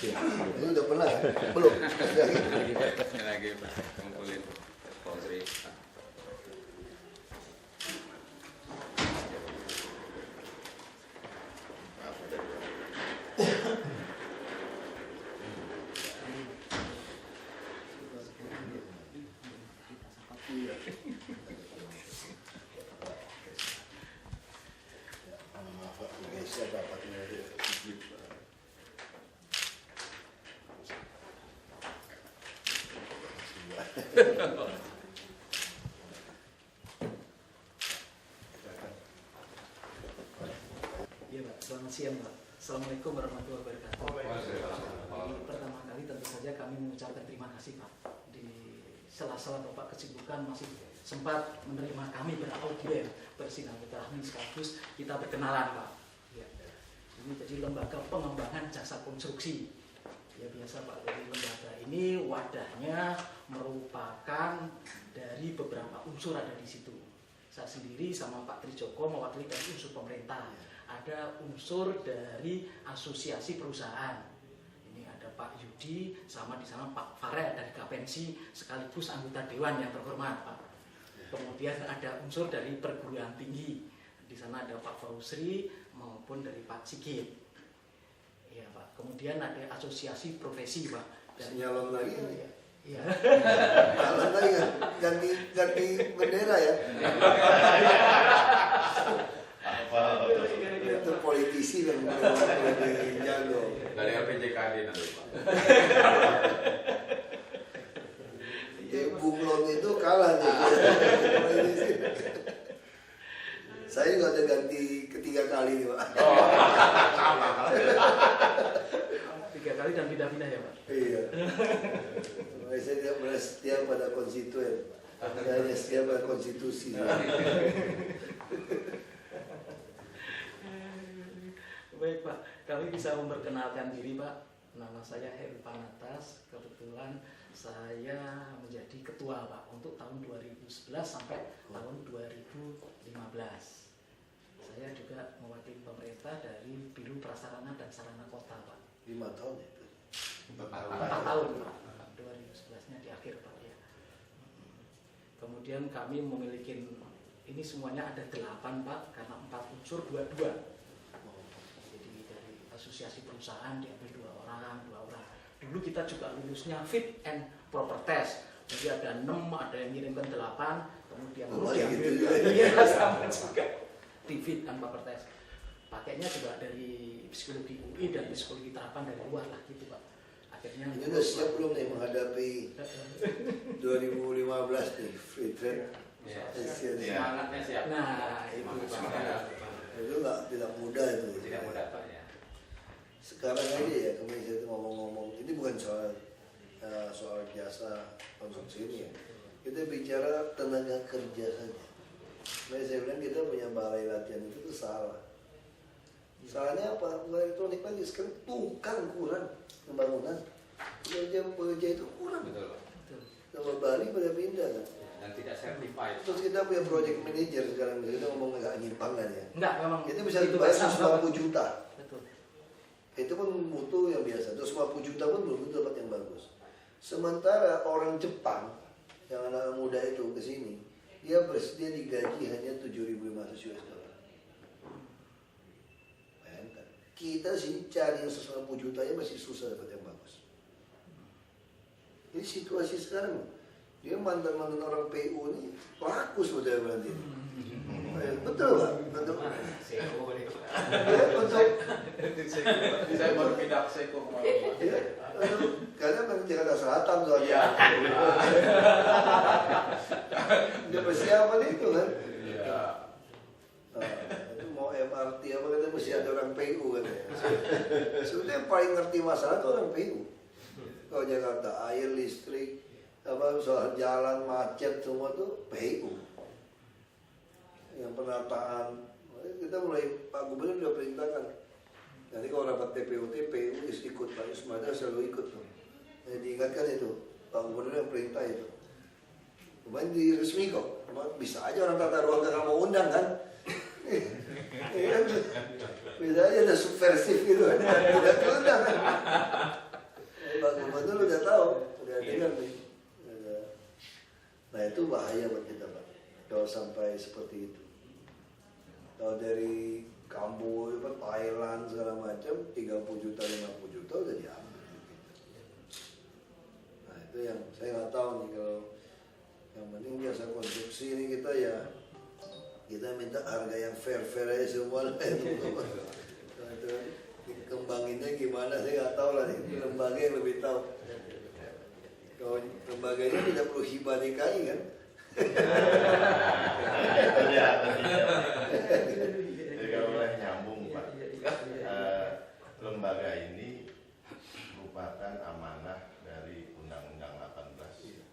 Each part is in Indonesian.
Ini udah pernah ya? Belum? Ini lagi ngumpulin Polri. Iya Pak, selamat siang Pak. Assalamualaikum warahmatullahi wabarakatuh. Jadi, pertama kali tentu saja kami mengucapkan terima kasih Pak. Di sela-sela Bapak kesibukan masih sempat menerima kami beraudiens bersilaturahmi sekaligus kita berkenalan Pak. Ya. Ini jadi lembaga pengembangan jasa konstruksi. Ya biasa Pak, jadi lembaga ini wadahnya merupakan dari beberapa unsur ada di situ. Saya sendiri sama Pak Trijoko mewakili dari unsur pemerintah. Ada unsur dari asosiasi perusahaan. Ini ada Pak Yudi sama di sana Pak Farel dari Kapensi sekaligus anggota dewan yang terhormat Pak. Kemudian ada unsur dari perguruan tinggi. Di sana ada Pak Fausri maupun dari Pak Sigit. Iya Pak. Kemudian ada asosiasi profesi Pak. Nyalon lagi kan? Iya. Nyalon lagi kan? Ganti bendera ya? Itu politisi yang lebih jago. Dari LPJKD nanti Pak. Bunglon itu kalah nih. Saya juga udah ganti ketiga kali nih Pak. Sama. 3 kali dan pindah-pindah ya Pak. Iya. Saya tidak pernah setia pada konstituen. Saya hanya setia pada konstitusi. Baik Pak, kami bisa memperkenalkan diri Pak. Nama saya Heru Panatas. Kebetulan saya menjadi ketua Pak untuk tahun 2011 sampai tahun 2015. Saya juga mewakili pemerintah dari Biro Prasarana dan Sarana Kota Pak. 5 tahun itu. 4 tahun Pak. 2011-nya di akhir Pak ya. Kemudian kami memiliki ini semuanya ada 8 Pak karena 4 unsur 2. Jadi dari asosiasi perusahaan diambil 2 orang. Dulu kita juga lulusnya fit and proper test. Jadi ada 6, ada yang ngirimkan 8, kemudian diambil gitu. iya sama juga di fit and proper test. Pakainya juga dari psikologi UI dan psikologi terapan dari luar lah gitu Pak. Akhirnya Ini udah siap belum nih menghadapi 2015 nih free trade? Semangatnya siap. Nah itu Pak. Itu tidak mudah itu. Tidak mudah Pak ya. Sekarang aja ya kami itu ngomong-ngomong, ini bukan soal jasa konstruksi ini ya. Kita bicara tenaga kerja saja. Nah, saya bilang kita punya balai latihan itu tuh salah. Salahnya apa? Bukan elektronik lagi, sekarang tukang kurang pembangunan. Pekerja itu kurang. Betul Pak. Nama Bali pada pindah kan. Dan tidak certified. Terus kita punya project manager sekarang, kita ngomong agak nyimpang kan ya. Enggak memang Itu bisa itu dibayar bahasa 150 juta. Betul. Itu pun butuh yang biasa, 250 juta pun belum tentu dapat yang bagus. Sementara orang Jepang yang anak muda itu ke sini, dia bersedia digaji hanya 7.500 US dollar. Bayangkan, kita sih cari yang 150 juta ya masih susah dapat yang bagus. Ini situasi sekarang, dia mantan-mantan orang PU ini laku sebetulnya berarti. Betul Pak? Betul. Saya baru pindah ke Seko kemarin. Ya, karena memang Jakarta Selatan soalnya. Dia persiapan itu kan. Iya. Nah, itu mau MRT apa katanya mesti ada orang PU katanya. Sebenarnya yang paling ngerti masalah itu orang PU. Kalau Jakarta air, listrik, apa soal jalan macet semua tuh PU. Yang penataan kita mulai Pak Gubernur sudah perintahkan. Nanti kalau rapat TPUT, PU ikut, Pak Yusmada selalu ikut tuh. Diingatkan itu, Pak Gubernur yang perintah itu. Kemarin diresmi kok, bisa aja orang tata ruang gak mau undang kan? Bisa aja ada subversif gitu, tidak diundang kan? seperti itu. Kalau dari Kamboja, Thailand segala macam 30 juta 50 juta udah diambil. Nah itu yang saya nggak tahu nih, kalau yang penting biasa konstruksi ini kita minta harga yang fair aja semua lah itu. Kembanginnya gimana saya nggak tahu lah, ini lembaga yang lebih tahu. Kalau lembaganya tidak perlu hibah DKI kan? Jadi kalau boleh nyambung Pak, lembaga ini merupakan amanah dari Undang-Undang 18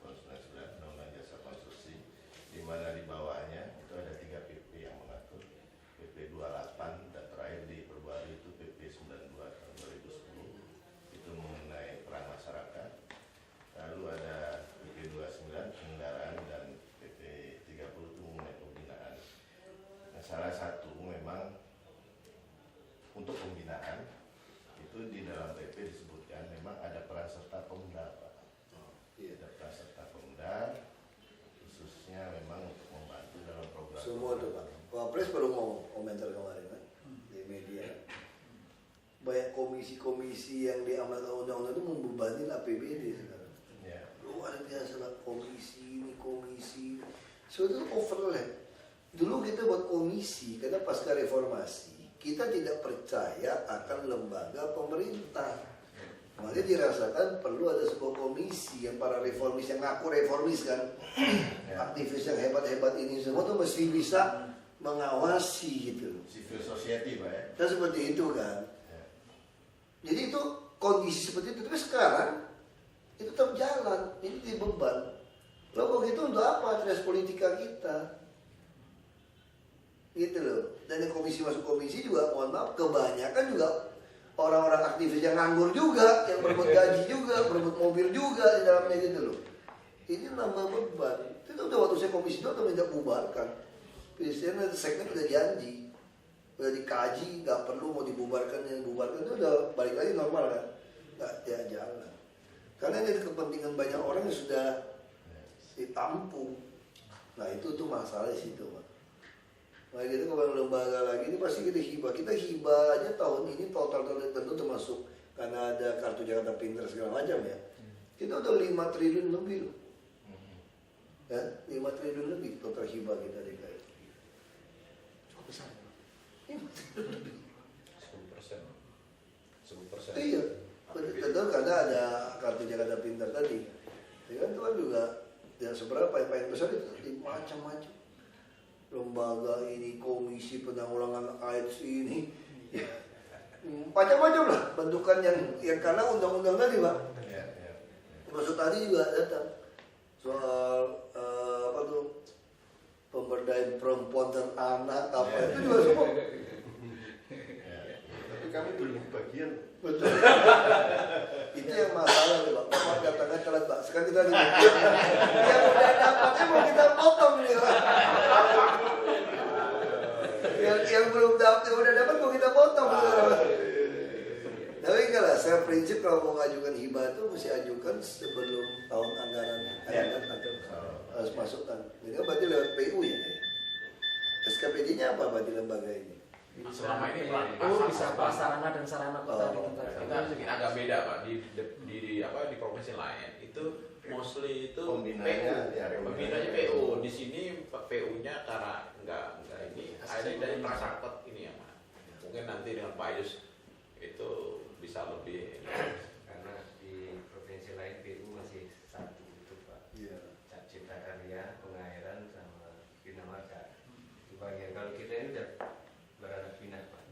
tahun 99, Undang-Undang Jasa Konstruksi, di mana di bawahnya itu ada 3 PP yang mengatur, PP 28 dan terakhir diperbarui itu PP 92 tahun 2010, itu mengenai peran masyarakat. Lalu ada PP 29 penganggaran dan PP 30 itu mengenai pembinaan. Nah, salah satu memang untuk pembinaan itu di dalam PP disebutkan memang ada peran serta Pemda, Pak. Ada peran serta Pemda, khususnya memang untuk membantu dalam program. Semua tuh Pak. Wapres baru mau komentar kemarin kan di media. Banyak komisi-komisi yang diamanatkan undang-undang itu membebani APBD sekarang. Ya. Luar biasa lah, komisi ini, komisi. Sebetulnya overlap. Dulu kita buat komisi karena pasca reformasi kita tidak percaya akan lembaga pemerintah. Makanya dirasakan perlu ada sebuah komisi yang para reformis yang ngaku reformis kan, aktivis yang hebat-hebat ini semua tuh mesti bisa mengawasi gitu. Civil society, Pak ya. Dan seperti itu kan. Jadi itu kondisi seperti itu. Tapi sekarang itu tetap jalan, ini jadi beban. Lalu begitu untuk apa address politika kita? Gitu loh. Dan yang komisi masuk komisi juga, mohon maaf, kebanyakan juga orang-orang aktivis yang nganggur juga, yang berebut gaji juga, berebut mobil juga di dalamnya gitu loh. Ini nambah beban. Itu udah waktu saya komisi itu udah minta bubarkan. Biasanya seknek udah janji, udah dikaji, nggak perlu mau dibubarkan, yang bubarkan itu udah balik lagi normal kan? Nggak jalan. Karena ini kepentingan banyak orang yang sudah ditampung. Nah itu tuh masalah di situ, Pak. Nah gitu kalau lembaga lagi ini pasti kita hibah. Kita hibah aja tahun ini total tentu termasuk karena ada kartu Jakarta Pintar segala macam ya. Kita udah 5 triliun lebih loh. Ya, 5 triliun lebih total hibah kita DKI. Cukup besar. 10%. Iya, tentu karena ada kartu Jakarta Pintar tadi. Ya kan itu kan juga ya seberapa yang paling besar itu macam-macam. Lembaga ini, komisi penanggulangan AIDS ini, ya, macam-macam lah bentukan yang karena undang-undang tadi Pak. Maksud tadi juga datang soal apa tuh pemberdayaan perempuan dan anak apa itu juga semua. Tapi kami belum bagian. Betul. Itu yang masalah nih Pak. Bapak datangnya telat Pak. Sekarang kita yang udah dapatnya mau kita potong nih Pak. Yang belum dapat, yang udah dapat mau kita potong. Tapi enggak lah, saya prinsip kalau mau ngajukan hibah itu mesti ajukan sebelum tahun anggaran atau harus masukkan. Jadi kan berarti lewat PU ya. SKPD-nya apa berarti lembaga ini? Selama ini bisa prasarana dan sarana kota di tempat kita sedikit agak beda Pak di provinsi lain itu mostly itu pembinanya PU. Di sini PU-nya karena enggak ini ada dari prasarana ini ya Pak. Mungkin nanti dengan Pak Yus itu bisa lebih karena di provinsi lain PU masih satu itu Pak. Cipta Karya, Pengairan sama Bina Marga. Di bagian kalau kita ini udah berada pindah Pak.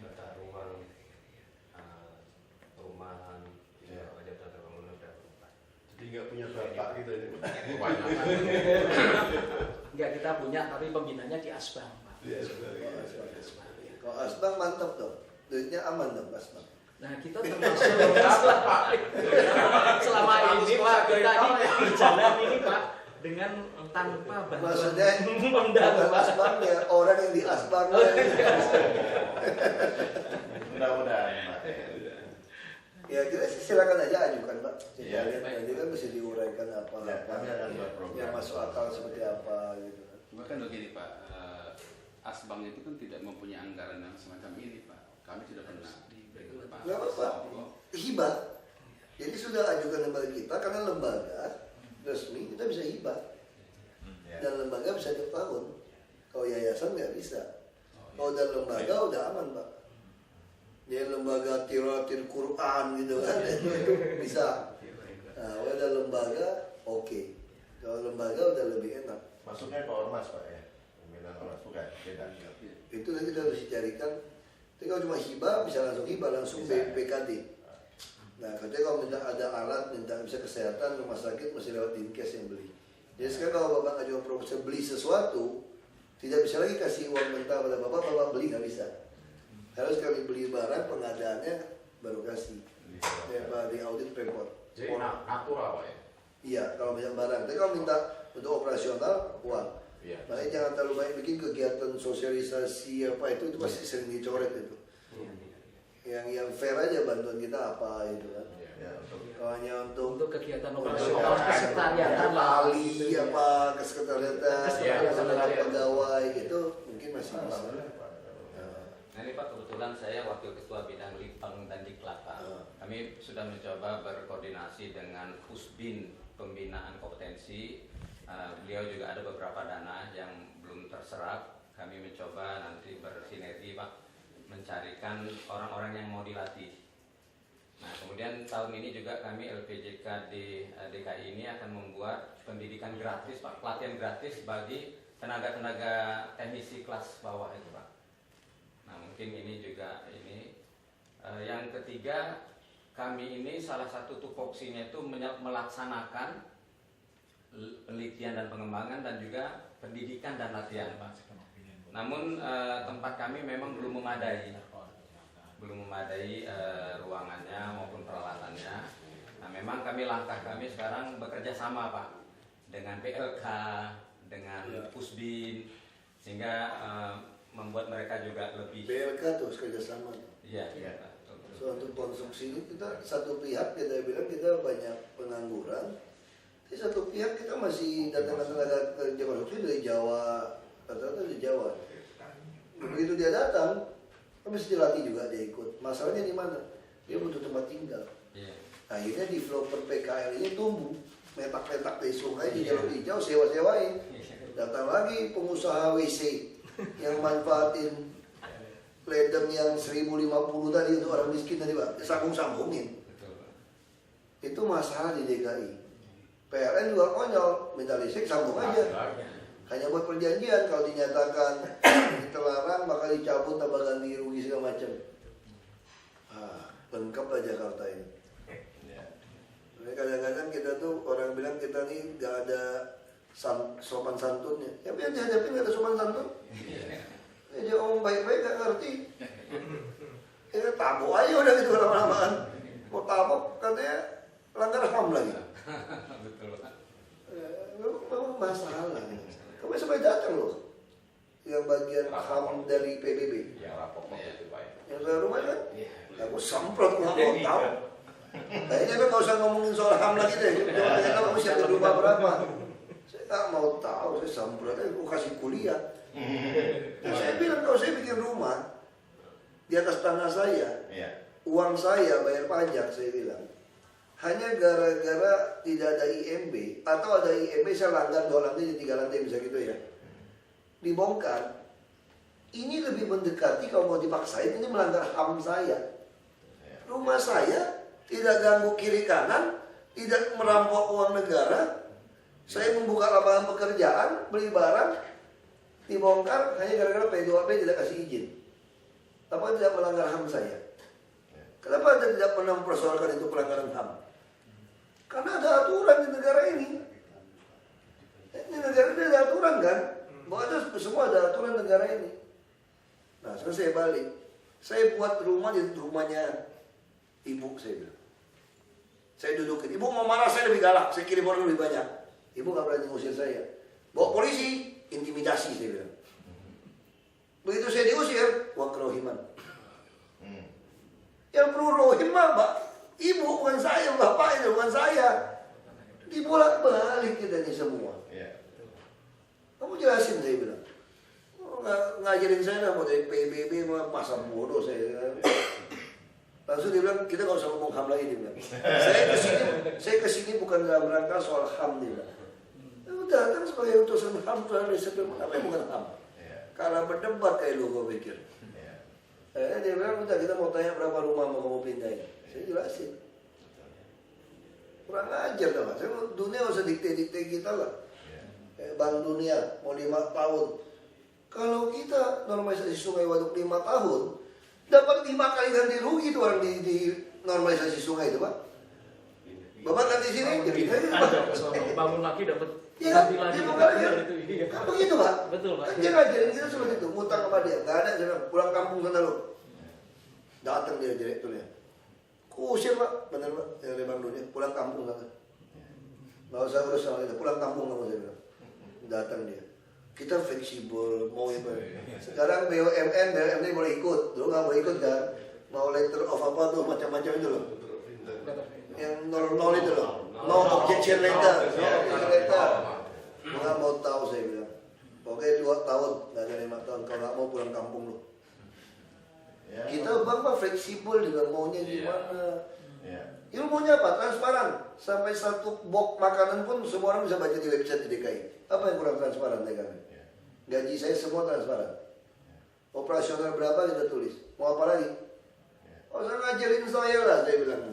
Tata ruang, perumahan, wajah tata bangunan udah berubah. Jadi nggak punya bapak gitu ini. kebanyakan. Enggak, kita punya tapi pembinanya di Asbang Pak. Kalau Asbang mantap dong, duitnya aman dong Asbang. Nah kita termasuk selama ini Pak kita di jalan ini Pak dengan tanpa bantuan Maksudnya Pemda bukan Pak. Asbang ya, orang yang di Asbang. Mudah-mudahan Pak. Ya kita silakan aja ajukan Pak. Kita Iya. lihat nanti kan mesti diuraikan apa, Ya, kami akan buat program. yang masuk akal seperti apa gitu. Bahkan begini Pak, Asbang itu kan tidak mempunyai anggaran yang semacam ini Pak. Kami sudah pernah Pak. Nggak apa-apa, hibah. Jadi sudah ajukan lembaga kita, karena lembaga resmi kita bisa hibah. Dan lembaga bisa tiap tahun. Kalau yayasan nggak bisa. Kalau udah lembaga udah aman Pak. Dia lembaga tirotil Quran gitu kan, itu bisa. Nah, kalau udah lembaga oke. Kalau lembaga udah lebih enak. Masuknya ke ormas Pak ya, pembinaan ormas bukan? Beda. Itu nanti kita harus dicarikan. Tapi kalau cuma hibah bisa langsung hibah, langsung PKD. Nah, katanya kalau minta ada alat, minta bisa kesehatan, rumah sakit masih lewat Dinkes yang beli. Jadi sekarang kalau Bapak ngajukan proposal beli sesuatu, tidak bisa lagi kasih uang mentah pada Bapak beli nggak bisa. Harus kali beli barang, pengadaannya baru kasih. Ya, Pak, di audit report. Jadi natural Pak ya? Iya, kalau minta barang. Tapi kalau minta untuk operasional, uang. Iya. Makanya jangan terlalu banyak bikin kegiatan sosialisasi apa itu pasti sering dicoret itu. Yang fair aja bantuan kita apa itu kan. Ya, Kalau hanya untuk Untuk kegiatan Untuk operasional kesekretariatan ahli apa kesekretariatan, Sekretariat. pegawai itu mungkin masih bisa. Nah ini Pak, kebetulan saya Wakil Ketua Bidang Litbang dan Diklat Pak. Kami sudah mencoba berkoordinasi dengan Pusbin Pembinaan Kompetensi. Beliau juga ada beberapa dana yang belum terserap. Kami mencoba nanti bersinergi Pak, mencarikan orang-orang yang mau dilatih. Nah kemudian tahun ini juga kami LPJK di DKI ini akan membuat pendidikan gratis Pak, pelatihan gratis bagi tenaga-tenaga teknisi kelas bawah itu Pak. Nah mungkin ini juga ini. Yang ketiga, kami ini salah satu tupoksinya itu melaksanakan penelitian dan pengembangan dan juga pendidikan dan latihan Pak. Namun tempat kami memang belum memadai ruangannya maupun peralatannya. Nah memang langkah kami sekarang bekerja sama Pak dengan PLK, dengan Pusbin, sehingga membuat mereka juga lebih. BLK tuh kerjasama. Iya. So untuk konstruksi ini kita satu pihak kita bilang kita banyak pengangguran, tapi satu pihak kita masih datangkan tenaga kerja konstruksi dari Jawa, rata-rata dari Jawa. Begitu dia datang, kan mesti dilatih juga dia ikut. Masalahnya di mana? Dia butuh tempat tinggal. Akhirnya developer PKL ini tumbuh, metak-metak di sungai di jalur hijau, sewa-sewain. Datang lagi pengusaha WC yang manfaatin ledeng yang 1050 tadi untuk orang miskin tadi Pak, sambung-sambungin. Itu masalah di DKI. PLN juga konyol, minta listrik sambung aja. Hanya buat perjanjian, kalau dinyatakan terlarang bakal dicabut tambah ganti rugi segala macam. Lengkap lah Jakarta ini. Kadang-kadang kita tuh orang bilang kita nih gak ada sopan santunnya. Tapi yang dihadapin gak ada sopan santun. Dia ngomong baik-baik gak ngerti. Ya tabok aja udah gitu lama-lamaan. Mau tabok katanya langgar HAM lagi. Betul Pak. Memang masalah. Kamu sampai datang loh. Yang bagian HAM dari PBB. Yang rapor itu Pak. Yang saya rumah kan. Aku semprot gak mau tahu. Kayaknya kan gak usah ngomongin soal HAM lagi deh. Jangan tanya kamu siapin rumah berapa. Saya gak mau tahu. Saya semprot aja. Aku kasih kuliah. Nah, saya bilang kalau saya bikin rumah di atas tanah saya, uang saya bayar pajak, saya bilang hanya gara-gara tidak ada IMB atau ada IMB saya langgar 2 lantai 3 lantai bisa gitu ya, dibongkar. Ini lebih mendekati kalau mau dipaksain ini melanggar HAM saya. Rumah saya tidak ganggu kiri kanan, tidak merampok uang negara. Saya membuka lapangan pekerjaan, beli barang, dibongkar hanya gara-gara P2P tidak kasih izin. Apa tidak melanggar HAM saya? Kenapa Anda tidak pernah mempersoalkan itu pelanggaran HAM? Karena ada aturan di negara ini. Ini negara ini ada aturan kan? Bahwa ada semua ada aturan negara ini. Nah sekarang saya balik. Saya buat rumah di rumahnya ibu saya bilang. Saya dudukin. Ibu mau marah saya lebih galak. Saya kirim orang lebih banyak. Ibu gak berani ngusir saya. Bawa polisi. Intimidasi saya bilang. Begitu saya diusir, uang kerohiman. Yang perlu rohim Mbak, ibu bukan saya, bapak itu bukan saya. Dibolak-balik kita ini semua. Kamu jelasin saya ngajarin saya mau dari PBB mau pasar bodoh saya. Langsung dia bilang kita nggak usah ngomong HAM lagi dia bilang. Saya kesini bukan dalam rangka soal HAM dia bilang. Datang sebagai utusan HAM soal riset apa yang bukan HAM. Karena berdebat kayak lu gue pikir. Dia bilang udah kita mau tanya berapa rumah mau kamu pindahin. Saya jelasin. Kurang ajar lah. Dunia nggak usah dikte-dikte kita lah. Bank Dunia mau 5 tahun. Kalau kita normalisasi sungai waduk 5 tahun, dapat 5 kali ganti rugi tuh orang di normalisasi sungai itu Pak. Bapak ganti sini, jadi bangun lagi dapat iya, ganti lagi. Itu iya. Kan begitu Pak. Betul Pak. Kan dia ngajarin kita seperti itu, ngutang sama dia. Nggak ada, dia bilang, pulang kampung sana lu. Datang dia direkturnya. Kusir Pak, bener Pak, dari Bank Dunia, pulang kampung sana. Nggak usah urus sama kita, pulang kampung kamu saya bilang. Datang dia. Kita fleksibel, mau itu. Sekarang BUMN ini boleh ikut, dulu nggak boleh ikut kan? Mau letter of apa tuh macam-macam itu loh. Yang nol itu loh, no objection letter, nggak mau tahu saya bilang. Pokoknya 2 tahun, nggak ada 5 tahun. Kalau nggak mau pulang kampung loh. Kita bang fleksibel juga maunya gimana? Ilmunya apa? Transparan. Sampai 1 box makanan pun semua orang bisa baca di website di DKI. Apa yang kurang transparan DKI? Gaji saya semua transparan. Operasional berapa kita tulis. Mau apa lagi? Oh saya ngajarin saya lah, saya bilang.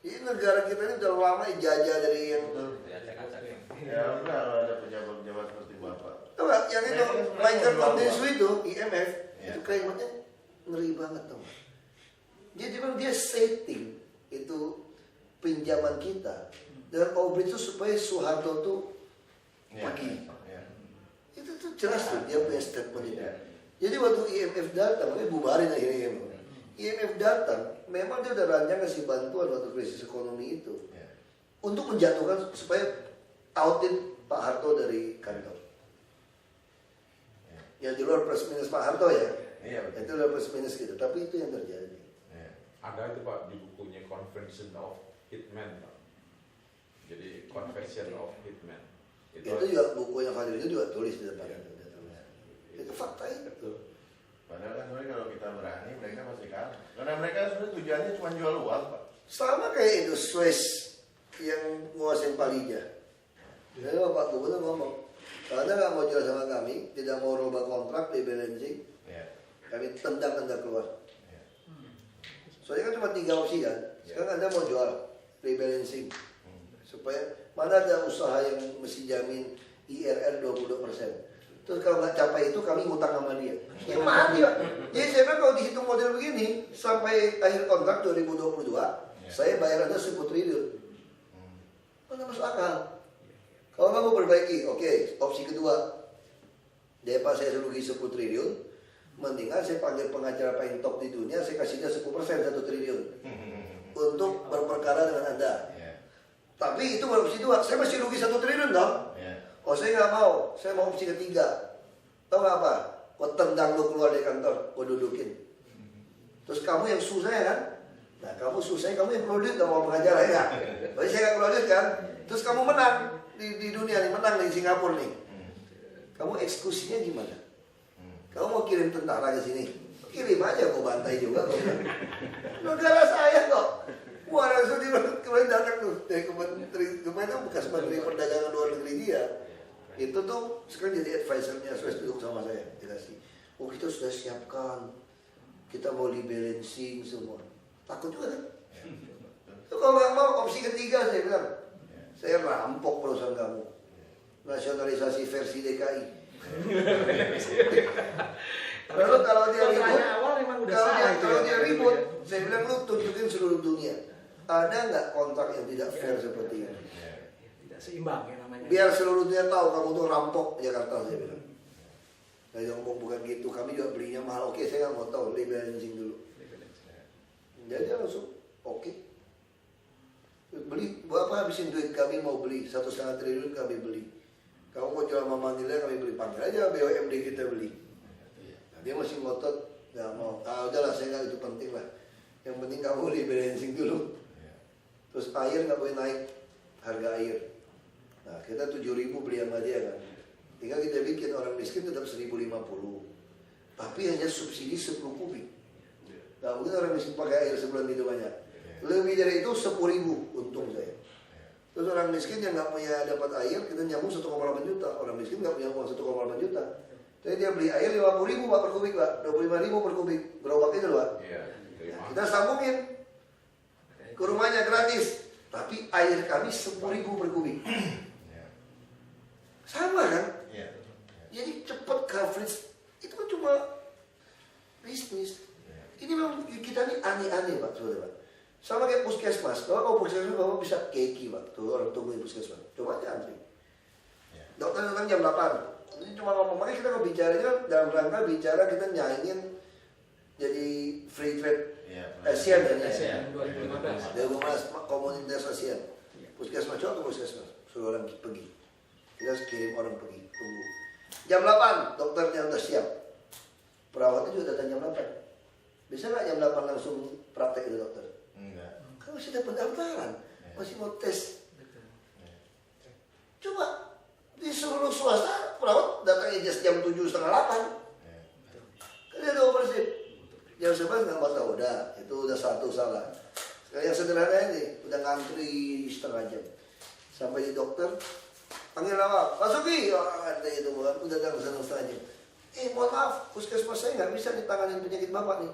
Ini negara kita ini udah lama jajah dari yang... Ya enggak, kalau ada pejabat-pejabat seperti Bapak. Tahu nggak? Yang itu, Michael Foundation itu, IMF, itu kayaknya ngeri banget tuh. Jadi dia setting itu pinjaman kita dengan obrit itu supaya Soeharto tuh pergi. Itu tuh jelas tuh dia punya statement itu. Jadi waktu IMF datang, dia bubarin akhirnya IMF datang, memang dia udah rancang kasih bantuan waktu krisis ekonomi itu untuk menjatuhkan supaya outin Pak Harto dari kantor. Ya di luar plus minus Pak Harto ya. Itu luar plus minus gitu, tapi itu yang terjadi. Ada itu Pak di bukunya Confession of Hitman Pak. Jadi Confession of Hitman. Itu juga buku yang Fadil itu juga tulis di depan. Itu fakta itu. Padahal kan sebenarnya kalau kita berani mereka pasti kalah. Karena mereka sebenarnya tujuannya cuma jual uang Pak. Sama kayak itu Suez yang nguasain Palija. Jadi Bapak Gubernur ngomong, kalau Anda nggak mau jual sama kami, tidak mau rubah kontrak di balancing, kami tendang Anda keluar. Soalnya kan cuma 3 opsi kan. Sekarang Anda mau jual rebalancing supaya mana ada usaha yang mesti jamin IRR 22%. Terus kalau nggak capai itu kami ngutang sama dia. Ya mati Pak. Jadi saya bilang kalau dihitung model begini sampai akhir kontrak 2022, saya bayar Anda 10 triliun. Mana masuk akal? Kalau nggak mau perbaiki, oke. Opsi kedua, DEPA saya rugi 10 triliun. Mendingan saya panggil pengacara paling top di dunia, saya kasih dia 10% 1 triliun untuk berperkara dengan Anda. Tapi itu baru opsi 2, saya masih rugi 1 triliun dong. Oh saya nggak mau, saya mau opsi ketiga. Tahu nggak apa? Kau tendang lu keluar dari kantor, kau dudukin. Terus kamu yang susah ya kan? Nah kamu susah, kamu yang keluar duit, gak mau pengacara ya? Tapi saya nggak keluar duit kan? Terus kamu menang di dunia nih, menang di Singapura nih. Kamu eksekusinya gimana? Kamu mau kirim tentara ke sini? Kirim aja, kau bantai juga. Negara saya kok. Wah langsung dia kemarin datang tuh dari kemarin itu bekas menteri perdagangan luar negeri dia. Itu tuh sekarang jadi advisernya, Suez duduk sama saya, dikasih. Oh kita sudah siapkan, kita mau rebalancing semua. Takut juga kan? Kalau nggak mau opsi ketiga saya bilang, saya rampok perusahaan kamu, nasionalisasi versi DKI. Lalu kalau dia ribut, kalau dia ribut, saya bilang lu tunjukin seluruh dunia. Ada nggak kontrak yang tidak fair seperti ini? Tidak seimbang ya namanya. Biar seluruh dunia tahu kamu tuh rampok Jakarta, saya bilang. Saya ngomong bukan gitu, kami juga belinya mahal. Oke, saya nggak mau tahu, rebalancing dulu. Jadi langsung oke. Beli, apa habisin duit kami mau beli 1,5 triliun kami beli. Kamu mau jual sama Manila kami beli, panggil aja BUMD kita beli. Nah, dia masih ngotot, nggak mau. Ah udahlah, saya nggak itu penting lah. Yang penting kamu rebalancing dulu. Terus air nggak boleh naik harga air. Nah kita 7.000 beli sama dia kan. Tinggal kita bikin orang miskin tetap 1.050. tapi hanya subsidi 10 kubik. Nah, mungkin orang miskin pakai air sebulan gitu banyak. Lebih dari itu 10.000 untung saya. Terus orang miskin yang nggak punya dapat air, kita nyambung 1,8 juta. Orang miskin nggak punya uang 1,8 juta. Jadi dia beli air 50.000 Pak per kubik Pak, 25.000 per kubik. Gerobak itu loh Pak. Iya, Kita sambungin ke rumahnya gratis. Tapi air kami 10.000 per kubik. Sama kan? Jadi cepat coverage. Itu kan cuma bisnis. Ini memang kita ini aneh-aneh Pak, saudara. Sama kayak puskesmas. Kalau puskesmas Bapak bisa keki Pak. Tuh orang tungguin puskesmas. Coba aja antri. Dokter datang jam 8. Ini cuma ngomong, makanya kita bicaranya dalam rangka bicara kita nyaingin jadi free trade ASEAN kan ya? ASEAN 2015. Dia komunitas ASEAN. Puskesmas coba ke puskesmas. Suruh orang pergi. Kita kirim orang pergi. Tunggu. Jam 8 dokternya udah siap. Perawatnya juga datang jam 8. Bisa nggak jam 8 langsung praktek itu dokter? Enggak. Kan masih ada pendaftaran, masih mau tes. Coba di seluruh swasta perawat datangnya jam 7:30, 8. Kan dia ada operasi. Jam 11 nggak bakal udah, itu udah satu salah. Sekarang yang sederhana ini udah ngantri setengah jam. Sampai di dokter, panggil nama, Pak Sugi, ada itu bukan, udah datang setengah jam. Mohon maaf, puskesmas saya nggak bisa ditanganin penyakit bapak nih.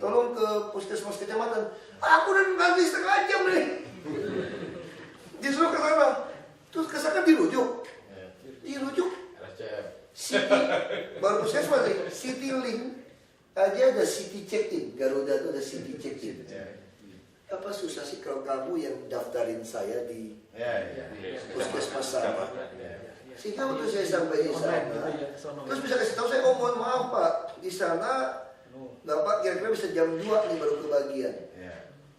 Tolong ke puskesmas kecamatan. Aku udah ngantri setengah jam nih. Disuruh ke sana. Terus ke sana dirujuk. Dirujuk. City, baru puskesmas nih. City Link aja ada City Check-in. Garuda itu ada City Check-in. Apa susah sih kalau kamu yang daftarin saya di puskesmas sana? Sehingga waktu saya sampai di sana, terus bisa kasih tahu saya, mohon maaf Pak, di sana Bapak kira-kira bisa jam 2 nih baru kebagian.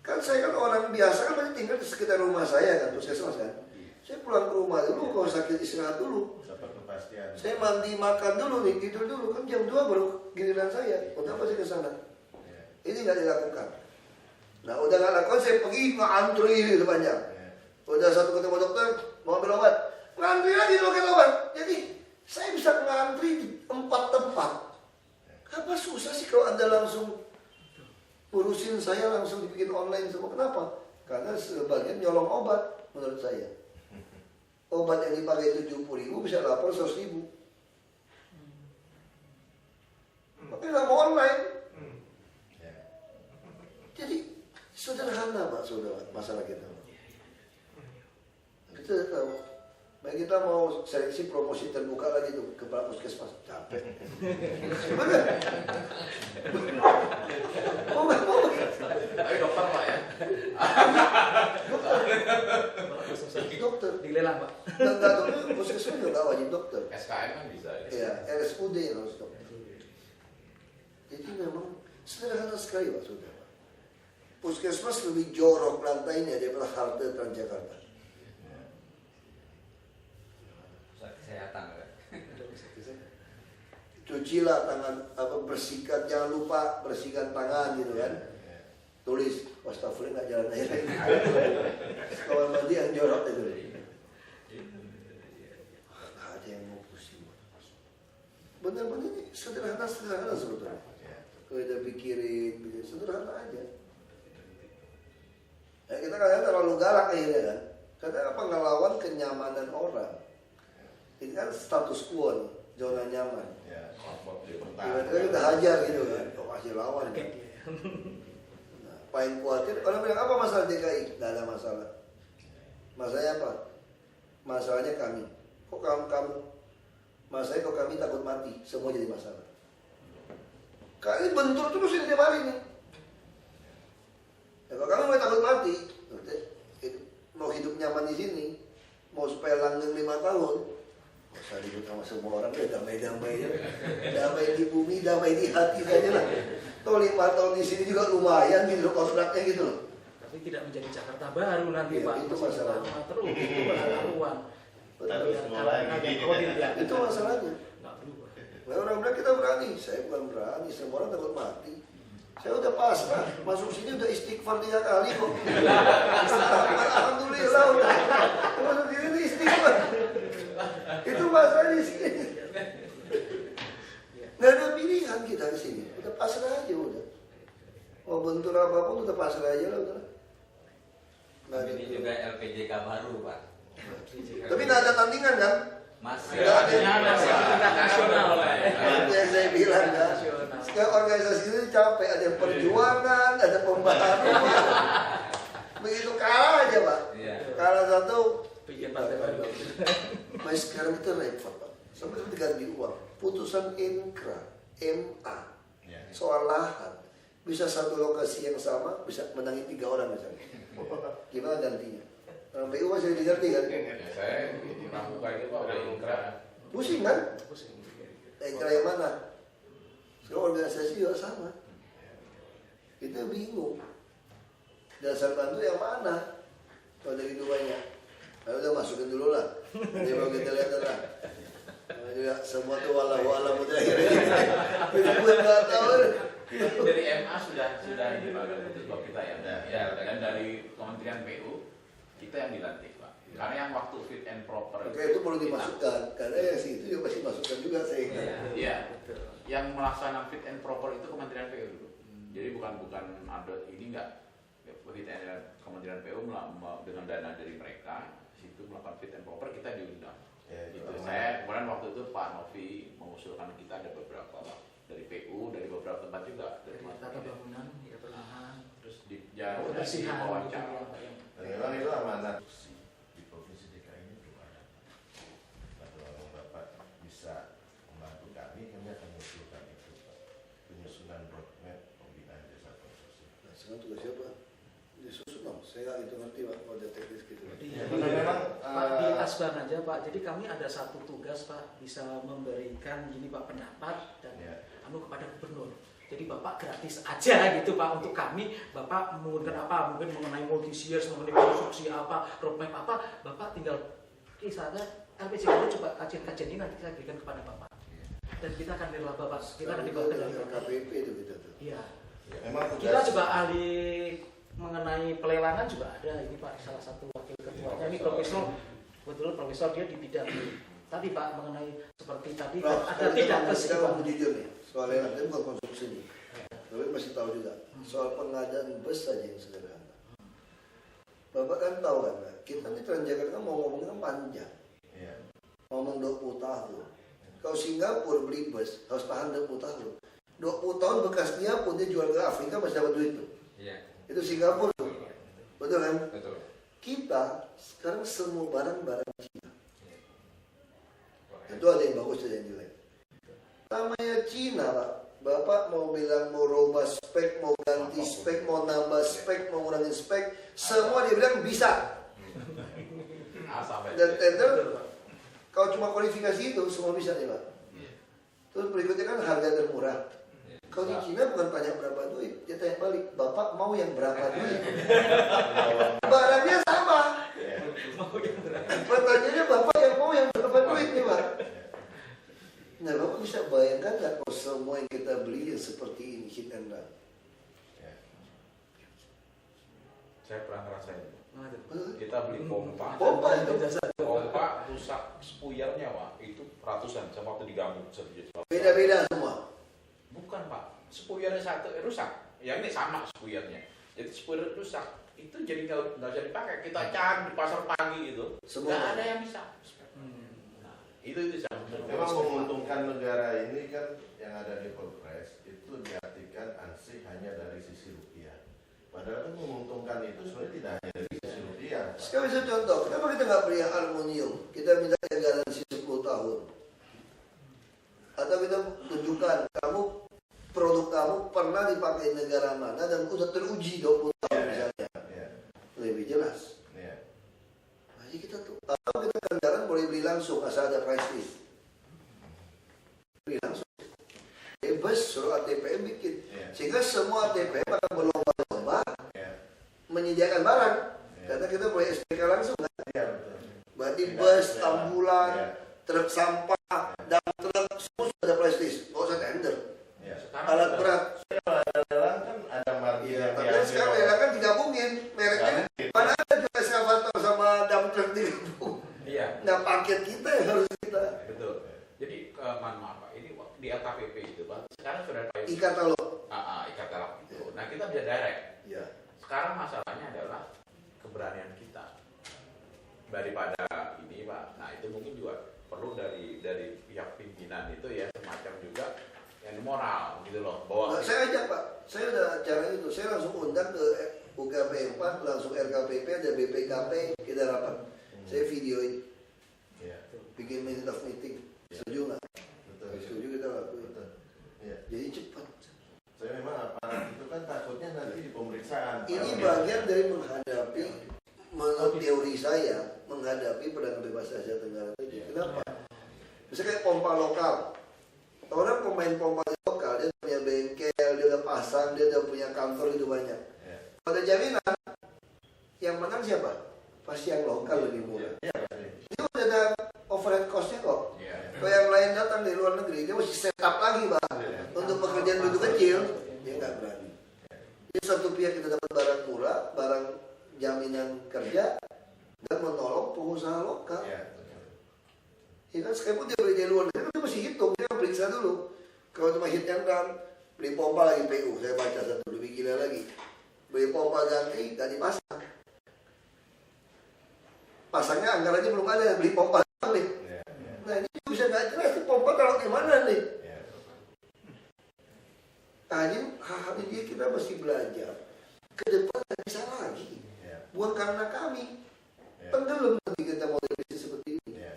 Kan saya kan orang biasa kan masih tinggal di sekitar rumah saya kan, puskesmas kan. Saya pulang ke rumah dulu, kalau sakit istirahat dulu. Dapat kepastian. Saya mandi makan dulu nih, tidur dulu kan jam 2 baru giliran saya. Udah pasti ke sana. Ini nggak dilakukan. Nah udah nggak lakukan, saya pergi ngantri gitu banyak. Udah satu ketemu dokter mau ambil obat, ngantri lagi loket obat. Jadi saya bisa ngantri di 4 tempat. Apa susah sih kalau Anda langsung urusin saya langsung dibikin online semua? Kenapa? Karena sebagian nyolong obat menurut saya. Obat yang dipakai 70.000 bisa lapor 100.000. Tapi nggak mau online. Jadi sederhana Pak Saudara masalah kita. Kita tahu. Baik kita mau seleksi promosi terbuka lagi tuh ke Pak Puskesmas. Capek. Bener? Mau. Tapi dokter Pak ya. Dokter. Dilelang Pak. Enggak tahu puskesmas juga nggak wajib dokter. SKM kan bisa. Ya, RSUD yang harus dokter. Jadi memang sederhana sekali Pak Saudara. Puskesmas lebih jorok lantainya daripada halte Transjakarta. Kesehatan kan. Cucilah tangan, bersihkan, jangan lupa bersihkan tangan gitu kan. Tulis, wastafel nggak jalan air. Kawan mandi yang jorok itu. Nggak ada yang mau pusing. Benar-benar ini sederhana sebetulnya. Kalau kita pikirin, sederhana aja. Ya, kita kadang terlalu galak akhirnya kan. Karena apa ngelawan kenyamanan orang. Ini kan status quo nih, zona nyaman. Tiba-tiba kita hajar gitu kan, kasih lawan kan. Nah, paling khawatir, orang bilang apa masalah DKI? Tidak ada masalah. Masalahnya apa? Masalahnya kami. Kok kamu? Masalahnya kok kami takut mati, semua jadi masalah. Kali bentur terus ini tiap hari nih. Ya, kalau kamu mau takut mati, mau hidup nyaman di sini, mau supaya langgeng 5 tahun, nggak usah ribut sama semua orang, damai-damai aja. Damai di bumi, damai di hati saja lah. Toh 5 tahun di sini juga lumayan gitu kontraknya gitu loh. Tapi tidak menjadi Jakarta baru nanti Ya, Pak. itu Masih masalah. lama terus. Itu karuan. Terus mulai Itu masalahnya. Nggak berubah. Nah, orang bilang kita berani, saya bukan berani, semua orang takut mati. Saya udah pasrah, masuk sini udah istighfar 3 kali kok. Alhamdulillah udah. Masuk sini udah istighfar. Itu masalah di sini. Nggak ada pilihan kita ke sini. Udah pasrah aja udah. Mau bentur apapun udah pasrah aja lah udah. Nggak ada. Ini juga LPJK baru, Pak. Tapi nggak ada tandingan kan? Masih. Nggak ada. Masih tingkat nasional, Pak. Itu yang saya bilang kan. Sekarang organisasi ini capek, ada perjuangan, ada pembaharuan. Begitu kalah aja Pak. Iya. Kalah satu, Bikin partai baru. mas sekarang kita repot Pak. Sampai itu diganti uang. Putusan Inkra, MA, Ya. soal lahan. Bisa satu lokasi yang sama, bisa menangin 3 orang misalnya. Gimana gantinya? Orang PU masih diganti kan? Ya, saya melakukan itu Pak, udah ingkrah. Pusing kan? Inkra yang mana? Sekarang organisasi juga sama. Kita bingung. Dasar bantu yang mana? Kalau dari itu banyak. Lalu udah masukin dulu lah. Nanti mau kita lihat lah. Juga semua tuh walau udah kita gue nggak tahu. Dari MA sudah ini Pak, itu sebab kita ya. Dan dari Kementerian PU kita yang dilantik Pak. Karena yang waktu fit and proper. Oke, itu perlu dimasukkan. Karena yang sih itu juga pasti masukkan juga saya ingat. Iya. Yang melaksanakan fit and proper itu Kementerian PU dulu. Jadi bukan ada ini enggak. Fit and Kementerian PU dengan dana dari mereka situ melakukan fit and proper, kita diundang. Ya, Gitu. Saya kemudian waktu itu Pak Novi mengusulkan kita ada beberapa dari PU, dari beberapa tempat juga, dari Tata bangunan, ya perumahan, terus di jauh dari kebersihan, wawancara. Dan memang itu amanat di Provinsi DKI ini belum ada. Nah, kalau Bapak bisa membantu kami akan mengusulkan itu, Pak. Penyusunan roadmap pembinaan desa konstruksi. Nah, sekarang tugas siapa? Disusun dong. Saya nggak itu ngerti Pak, kalau ada teknis gitu. Ya, memang Pak, di Asban aja Pak. Jadi kami ada satu tugas Pak, bisa memberikan gini Pak pendapat dan Ya. kepada gubernur. Jadi Bapak gratis aja gitu Pak untuk kami. Bapak menggunakan apa? Mungkin mengenai multi-years, mengenai konstruksi apa, roadmap apa, Bapak tinggal kisahnya LPJK itu coba kajian-kajian ini nanti saya berikan kepada Bapak. Dan kita akan nilai Bapak. Kita akan dibawa ke dalam KPP itu kita tuh. Iya. memang tugas Kita juga ahli mengenai pelelangan juga ada ini Pak, salah satu wakil ketuanya ini profesor, betul profesor dia di bidang tadi Pak mengenai seperti tadi Prof, ada tidak kita mau keseimbangan. jujur nih, soal yang ini bukan konstruksi nih. Tapi masih tahu juga soal pengadaan bus saja yang sederhana. Bapak kan tahu kan, Pak? Kita nih Transjakarta mau ngomongin kan panjang, ya. ngomong 20 tahun. Kalau Singapura beli bus harus tahan 20 tahun. 20 tahun bekasnya pun dia jual ke Afrika masih dapat duit tuh. Iya. Itu Singapura tuh. Betul kan? Betul. Kita sekarang semua barang-barang Cina. Itu ada yang bagus, ada yang jelek. Namanya Cina Pak. Bapak mau bilang mau rubah spek, mau ganti spek, mau nambah spek, mau ngurangin spek, semua dia bilang bisa. Sampai Dan tender, kalau cuma kualifikasi itu semua bisa nih Pak. Terus berikutnya kan harga termurah. Kalau di Cina bukan tanya berapa duit, dia tanya balik, Bapak mau yang berapa duit? Barangnya sama. Pertanyaannya Bapak yang mau yang berapa duit nih Pak? Nah Bapak bisa bayangkan nggak kalau semua yang kita beli yang seperti ini hit and run? saya pernah ngerasain. Betul? Kita beli pompa. Pompa itu Pompa rusak spuyernya Pak, itu ratusan sama waktu digabung seperti beda-beda semua. Bukan Pak, spuyernya satu rusak. Yang ini sama spuyernya. Jadi spuyer rusak, itu jadi nggak bisa dipakai. Kita cari di pasar pagi itu, Semua. nggak ada yang bisa. Nah, itu Memang menguntungkan negara ini kan yang ada di Perpres itu diartikan ansih hanya dari sisi rupiah. Padahal kan menguntungkan itu sebenarnya tidak hanya dari sisi rupiah. Sekarang bisa contoh, kenapa kita nggak beli yang aluminium? Kita minta garansi 10 tahun. Atau kita tunjukkan, produk kamu pernah dipakai negara mana dan sudah teruji 20 tahun misalnya. Ya. Lebih jelas. Ya. Jadi kita tuh, atau kita kendaraan boleh beli langsung asal ada price list. Beli langsung. Bebas suruh ATPM bikin. Ya. Sehingga semua ATPM akan berlomba-lomba Ya. menyediakan barang. Ya. Karena kita boleh SPK langsung kan. Ya, betul. Berarti Tidak, bus, ya. ambulan, Ya. truk sampah, dump truk, semua sudah ada price list. Nggak usah tender. Ya. Alat berat. Lelang kan ada margin yang Tapi kan sekarang lelang kan digabungin. Mereknya mana ada juga eskavator sama dump truck digabung. Iya, Nah paket kita yang harus kita. betul. Jadi maaf Pak, ini di LKPP e-katalog. e-katalog itu. Nah kita bisa direct. Ya. Sekarang masalahnya adalah keberanian kita daripada ini Pak. Nah itu mungkin juga perlu dari pihak pimpinan itu ya semacam juga yang moral gitu loh. Bahwa Nah, saya ajak Pak, saya udah cara itu, saya langsung undang ke UKP 4, langsung RKPP, ada BPKP, kita rapat. Saya videoin, Ya, bikin minute of meeting. Setuju nggak? betul. Setuju kita lakuin. Betul. Ya. Jadi cepat. Saya memang aparat itu kan takutnya nanti di pemeriksaan. Ini bagian dari menghadapi, menurut teori saya, menghadapi pedang bebas Asia Tenggara itu. Kenapa? Misalnya kayak pompa lokal. Orang pemain pompa lokal, dia punya bengkel, dia udah pasang, dia udah punya kantor itu banyak. Ya. Pada jaminan, yang menang siapa? Pasti yang lokal lebih murah. Ya, pasti. Itu udah ada overhead cost-nya kok. ya, Kalau yang lain datang dari luar negeri, dia mesti set up lagi Bang. Untuk pekerjaan duduk kecil, dia nggak berani. Jadi satu pihak kita dapat barang murah, barang jaminan kerja, dan menolong pengusaha lokal. Ya. Ya kan sekalipun dia beli dari luar negeri, dia mesti hitung, dia periksa dulu. Kalau cuma hit and run, beli pompa lagi PU, saya baca satu, lebih gila lagi. Beli pompa ganti, dipasang. Pasangnya anggarannya belum ada, beli pompa nih. Ya. Ya. Nah ini bisa nggak jelas, ini pompa taruh di mana nih? Ya. Nah ini hal-hal ini kita mesti belajar. Ke depan nggak bisa lagi. Ya. Bukan karena kami. Ya. Tenggelam nanti kita model bisnis seperti ini. Ya.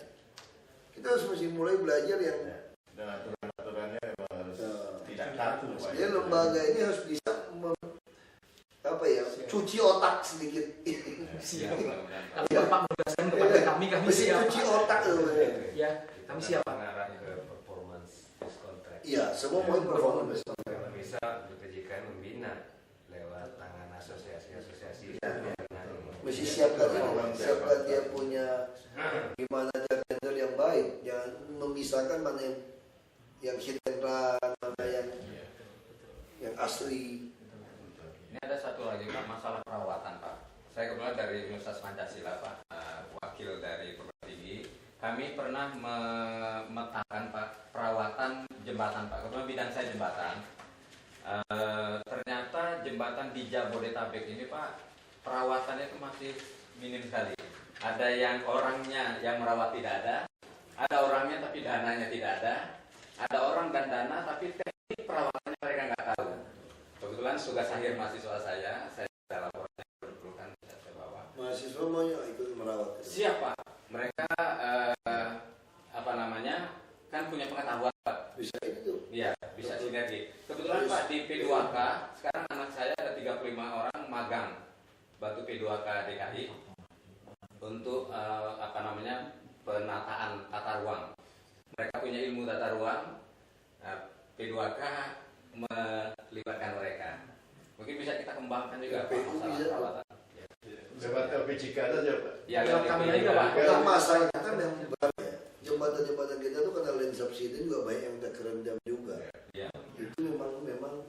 Kita harus mesti mulai belajar yang Ya. Dan aturan-aturannya memang harus Ya. tidak kaku. Pak. jadi lembaga ini harus bisa cuci otak sedikit. Siap. mudah-mudahan, Pak. Kalau Bapak menugaskan kepada kami Mesti siap. cuci otak tuh. Ya, kami siap. Pak. mengarah ke performance based contract. Iya, semua mau performance. Kalau bisa BPJK membina lewat tangan asosiasi-asosiasi. Mesti siapkan ini, siapkan dia punya gimana dia tender yang baik, jangan memisahkan mana yang hit and run, mana yang asli. Ini ada satu lagi Pak, masalah perawatan Pak. Saya kebetulan dari Universitas Pancasila Pak, wakil dari perguruan tinggi. Kami pernah memetakan Pak perawatan jembatan Pak. Kebetulan bidang saya jembatan. Ternyata jembatan di Jabodetabek ini Pak, perawatannya itu masih minim sekali. Ada yang orangnya yang merawat tidak ada orangnya tapi dananya tidak ada orang dan dana tapi teknik perawatannya mereka nggak tahu. Kebetulan tugas akhir mahasiswa saya laporkan perlukan saya bawa. Mahasiswa mau ikut merawat. Siap Pak, mereka kan punya pengetahuan Pak. Bisa itu. Iya, bisa sinergi. Kebetulan Pak di P2K sekarang anak saya ada 35 orang magang bantu P2K DKI untuk penataan tata ruang. Mereka punya ilmu tata ruang. P2K melibatkan mereka. Mungkin bisa kita kembangkan juga Pak, masalah perawatan. Lewat LPJK saja Pak. Ya, Lewat kami aja Pak. Nah, masalahnya kan yang banyak jembatan-jembatan kita tuh karena land subsidi juga banyak yang udah kerendam juga. Ya. Itu memang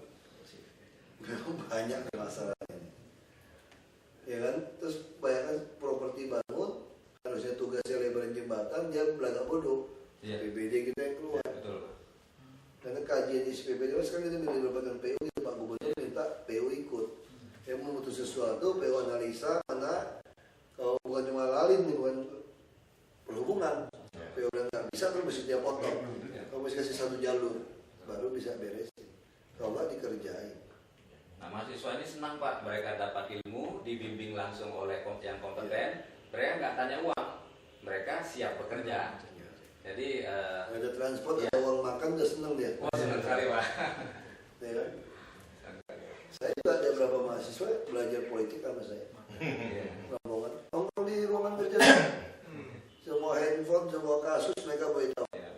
banyak masalahnya. Ya kan, terus bayangkan properti bangun harusnya tugasnya lebaran jembatan, dia belagak bodoh. Iya. PBD kita yang keluar. Betul. Karena kajian di PBD sekarang kita mendapatkan PU, Pak Gubernur minta PU ikut. Yang memutus sesuatu, PU analisa mana kalau bukan cuma lalin, bukan perhubungan. PU udah nggak bisa, terus mesti dia potong. Kalau mesti kasih satu jalur, baru bisa beresin. Kalau nggak dikerjain. Nah, mahasiswa ini senang Pak, mereka dapat ilmu, dibimbing langsung oleh yang kompeten, mereka nggak tanya uang, mereka siap bekerja. Jadi, Ada transport, ya. ada uang makan, udah seneng dia. wah senang sekali Pak. Ya kan? Saya juga ada beberapa mahasiswa belajar politik sama saya. Rombongan, nongkrong di ruangan kerja. Semua handphone, semua kasus mereka boleh tahu. Ya.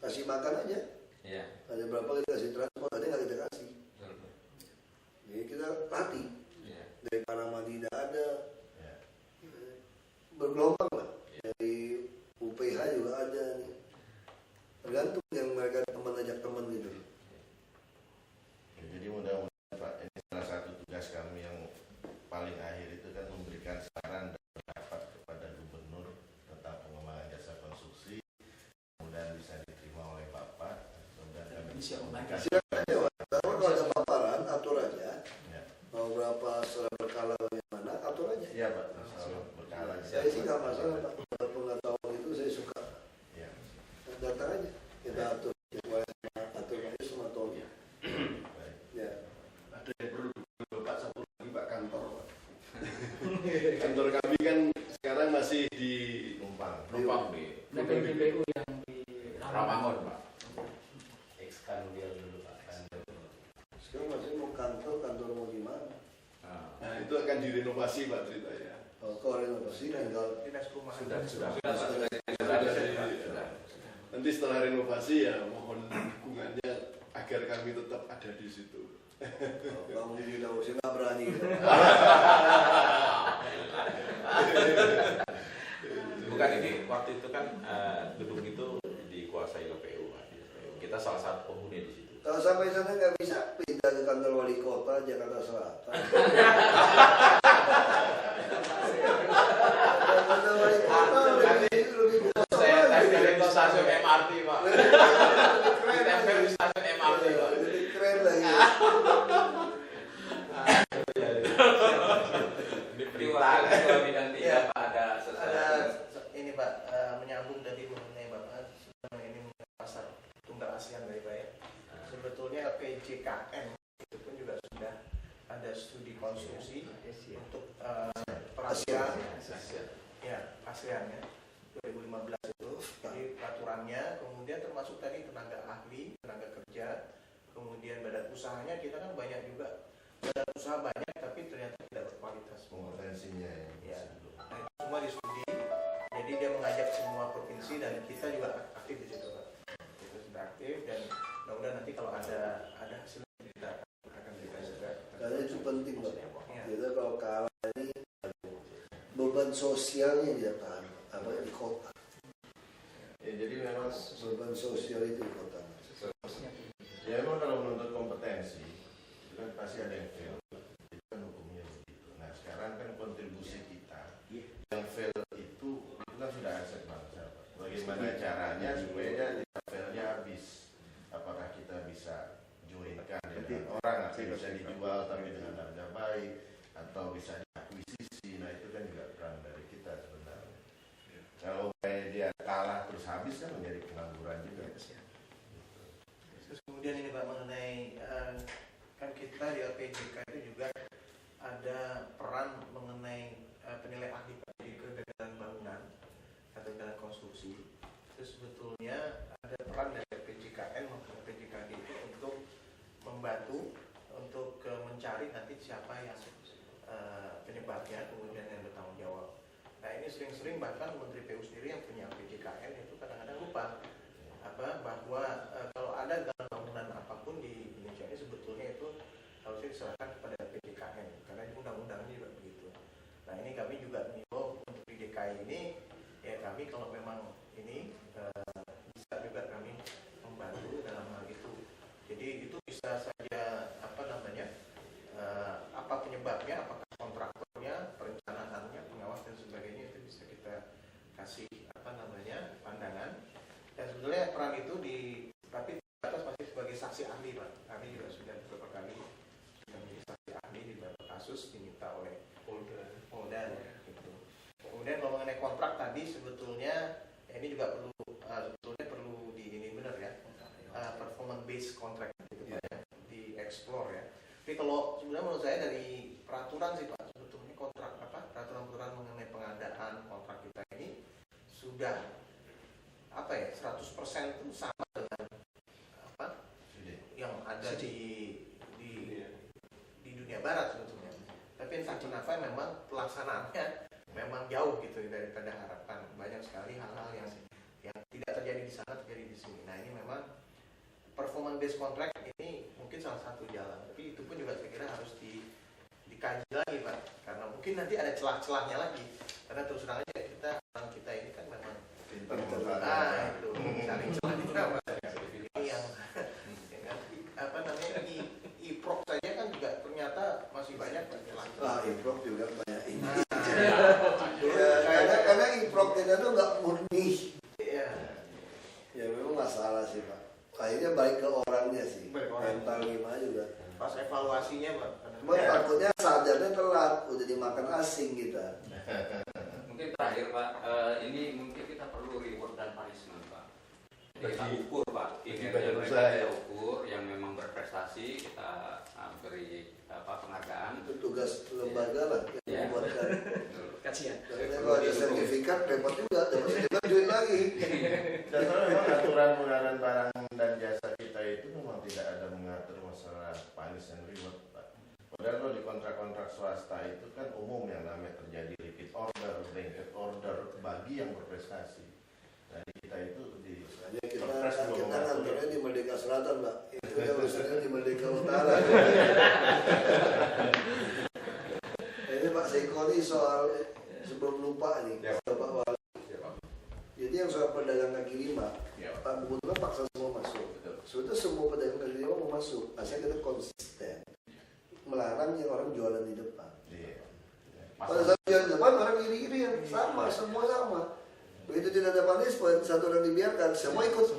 Kasih makan aja. Ya. Ada berapa kita kasih transport, ada nggak kita kasih. Jadi kita latih. Ya. Dari Paramadina ada, Ya. bergelombang lah. Dari UPH juga ada. Tergantung yang mereka teman ajak teman gitu. Ya, jadi mudah-mudahan Pak, ini salah satu tugas kami yang paling akhir itu kan memberikan saran dan pendapat kepada Gubernur tentang pengembangan jasa konstruksi. Kemudian bisa diterima oleh Bapak. Kemudian kami Siap, memberikan Silakan nggak masalah Pak. Pengetahuan itu saya suka. Ya. Datang aja, kita atur aja sama Tony. Baik. Ya. Ada yang perlu Pak, satu lagi Pak, kantor Pak. Kantor kami kan sekarang masih di Numpang. di PU yang di Ramangun, Pak. Ekskan dia dulu Pak. Sekarang masih mau kantor mau di mana? nah itu akan direnovasi Pak ceritanya. Kalau renovasi tinggal Sudah. Nanti setelah renovasi ya mohon dukungannya agar kami tetap ada di situ. kamu tidak usah nggak berani. Bukan ini waktu itu kan gedung itu dikuasai oleh PU, Pak. Kita salah satu penghuni di situ. Kalau sampai sana nggak bisa pindah ke kantor wali kota Jakarta Selatan. Kantor wali kota lebih kosong Saya lagi. tempel di stasiun MRT, Pak. Lebih keren Tempel di lagi. stasiun MRT, Pak. Lebih keren lagi. Ini Di perintah. waktu 2 bidang 3 Iya. Pak ada Ada sesuatu. ini Pak, menyambung tadi mengenai Bapak ini pasar tunggal ASEAN dari Pak ya. Sebetulnya PJKN itu pun juga sudah ada studi konstruksi untuk peraturan ya ASEAN ya 2015 itu. Jadi peraturannya kemudian termasuk tadi tenaga ahli, tenaga kerja, kemudian badan usahanya kita kan banyak juga badan usaha banyak tapi ternyata tidak berkualitas. Kompetensinya Ya. Nah, itu semua di studi. Jadi dia mengajak semua provinsi dan kita juga aktif di situ, Pak. Kita sudah aktif dan mudah-mudahan nanti kalau ada hasil kita akan berikan juga. Karena itu penting Pak. Ya. Kita kalau kalah ini beban sosialnya dia tahan di kota. Ya, jadi memang Beban sosial itu di kota. ya memang kalau menuntut kompetensi itu kan pasti ada yang fail. Itu kan hukumnya begitu. Nah sekarang kan kontribusi kita yang fail itu kan sudah aset bangsa. Pak. Bagaimana caranya supaya tidak failnya habis? Apakah kita bisa joinkan dengan orang atau bisa dijual tapi dengan harga baik atau bisa diakuisisi? Nah itu kan juga peran dari kita sebenarnya. Kalau dia kalah terus habis kan menjadi pengangguran juga. Terus kemudian ini Pak mengenai kan kita di LPJK itu juga ada peran mengenai penilai ahli Pak, di kegagalan bangunan atau kegagalan konstruksi. Itu sebetulnya ada peran dari PJKN maupun PJKD itu untuk membantu untuk mencari nanti siapa yang penyebabnya kemudian yang bertanggung jawab. Nah ini sering-sering bahkan Menteri PU sendiri yang punya PJKN itu kadang-kadang lupa bahwa kalau ada gagalan bangunan apapun di Indonesia ini sebetulnya itu harusnya diserahkan kepada PJKN karena di undang-undangnya juga begitu. Nah ini kami juga mengimbau untuk di DKI ini ya kami kalau memang ini bisa juga kami membantu dalam hal itu. Jadi itu bisa saja apa penyebabnya, apakah kontraktornya, perencanaannya, pengawas dan sebagainya itu bisa kita kasih pandangan. Dan sebetulnya peran itu tapi atas masih sebagai saksi ahli Pak. Kami juga sudah beberapa kali sudah menjadi saksi ahli di beberapa kasus diminta oleh Polda gitu. Kemudian kalau mengenai kontrak tadi sebetulnya ini juga perlu ini benar ya performance based contract gitu Pak ya, di explore ya. Tapi kalau sebenarnya menurut saya dari peraturan sih Pak sebetulnya peraturan mengenai pengadaan kontrak kita ini sudah 100% itu sama dengan yang ada di dunia barat sebetulnya. Tapi entah kenapa memang pelaksanaannya memang jauh gitu daripada harapan. Banyak sekali hal-hal yang tidak terjadi di sana terjadi di sini. Nah ini memang performance based contract ini mungkin salah satu jalan. Tapi itu pun juga saya kira harus dikaji lagi Pak. Karena mungkin nanti ada celah-celahnya lagi. Karena terus terang aja kita ini kan memang itu cari celah itu apa? Ini yang IPROK saja kan juga ternyata masih banyak celah. IPROK juga banyak ini. Karena IPROK kita tuh nggak murni. Iya. Ya memang masalah sih Pak. Akhirnya balik ke orangnya sih. Balik ke orang. Mental gimana juga. Pas evaluasinya Pak. Cuma takutnya sadarnya telat, udah dimakan asing kita. Mungkin terakhir Pak, ini mungkin kita perlu reward dan punishment Pak. Jadi kita ukur Pak, kinerja mereka kita ukur, yang memang berprestasi kita beri penghargaan. Itu tugas lembaga lah yang membuatkan. Kasihan. Karena kalau ada sertifikat repot juga, dapat sertifikat duit lagi. Dan memang aturan pengadaan barang dan jasa kita itu memang tidak ada mengatur masalah punish and reward, Pak. Padahal kalau di kontrak-kontrak swasta itu kan umum yang namanya terjadi repeat order, blanket order bagi yang berprestasi. Nah kita itu di Kita Perpres belum mengatur. kantornya di Merdeka Selatan, Mbak. Itu yang urusannya di Merdeka Utara. Ini Pak Seiko nih soal sebelum lupa nih, Bapak Wali. Jadi yang soal pedagang kaki lima, Pak Gubernur paksa semua masuk. Sebetulnya semua pedagang kaki lima mau masuk, asal kita konsisten melarang yang orang jualan di depan. Pada saat jualan di depan orang iri-iri yang sama, semua sama. Begitu tidak ada punishment, satu orang dibiarkan, semua ikut.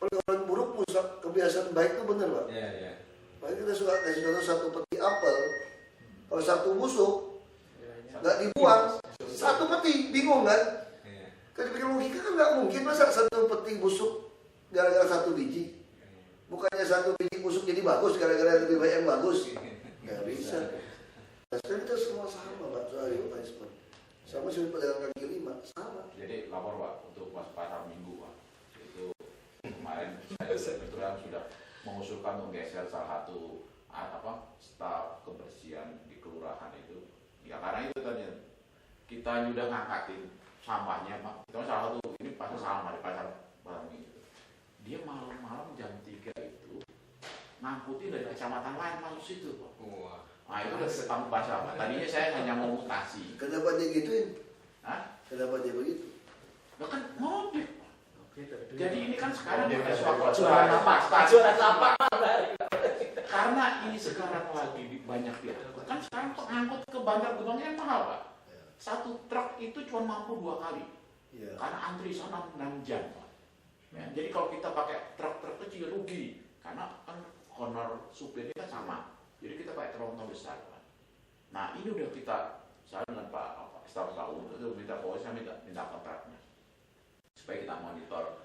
Pergaulan buruk pusat kebiasaan baik itu benar, Pak. Iya. Makanya kita suka kasih contoh satu peti apel, kalau satu busuk nggak dibuang, satu peti bingung kan? Kalau dipikir logika kan nggak mungkin masa satu peti busuk gara-gara satu biji. Bukannya satu biji busuk jadi bagus gara-gara lebih banyak yang bagus. Nggak bisa. Nah, sekarang kita semua sama, Pak, soal punishment. Sama seperti pedagang kaki lima, sama. Jadi lapor Pak untuk pasar Minggu Pak. Itu kemarin saya kebetulan sudah mengusulkan untuk geser salah satu staf kebersihan di kelurahan itu. Ya karena itu tadi kita udah ngangkatin sampahnya Pak. Kita salah satu ini pasar sama di pasar barang itu. Dia malam-malam jam 3 itu ngangkutin dari kecamatan lain masuk situ Pak. Wah. Nah itu udah setanggung basah Pak. Tadinya saya hanya mau mutasi. Kenapa dia gituin? Hah? Kenapa dia begitu? Nah kan modif. Oke, Jadi ini kan sekarang Modif bukan ya, suatu jualan apa? Jualan apa? Karena ini sekarang lagi banyak diangkut. Kan sekarang pengangkut ke Bantar Gebang yang mahal Pak. Satu truk itu cuma mampu 2 kali. Iya. Karena antri sana 6 jam Pak. Ya, jadi kalau kita pakai truk-truk kecil rugi. Karena kan honor supirnya kan sama. Jadi kita pakai tronton besar Pak. Nah ini udah kita, saya dengan Pak staf tahun itu minta saya minta kontraknya supaya kita monitor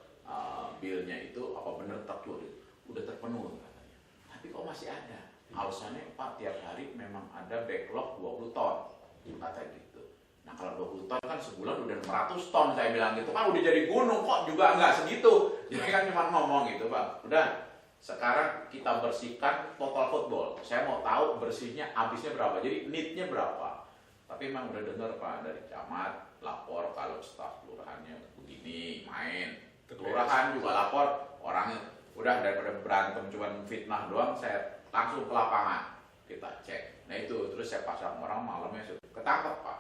bilnya itu apa benar truk udah terpenuhi katanya. Tapi kok masih ada? Alasannya Pak tiap hari memang ada backlog 20 ton kata gitu. Nah kalau 20 ton kan sebulan udah 600 ton saya bilang gitu kan udah jadi gunung kok juga nggak segitu. Jadi kan cuma ngomong gitu Pak. Udah. Sekarang kita bersihkan total football. Saya mau tahu bersihnya habisnya berapa. Jadi neednya berapa. Tapi memang udah dengar Pak dari camat lapor kalau staf kelurahannya begini main. Kelurahan juga lapor orangnya udah daripada berantem cuman fitnah doang saya langsung ke lapangan kita cek. Nah itu terus saya pasang orang malamnya ketangkep Pak.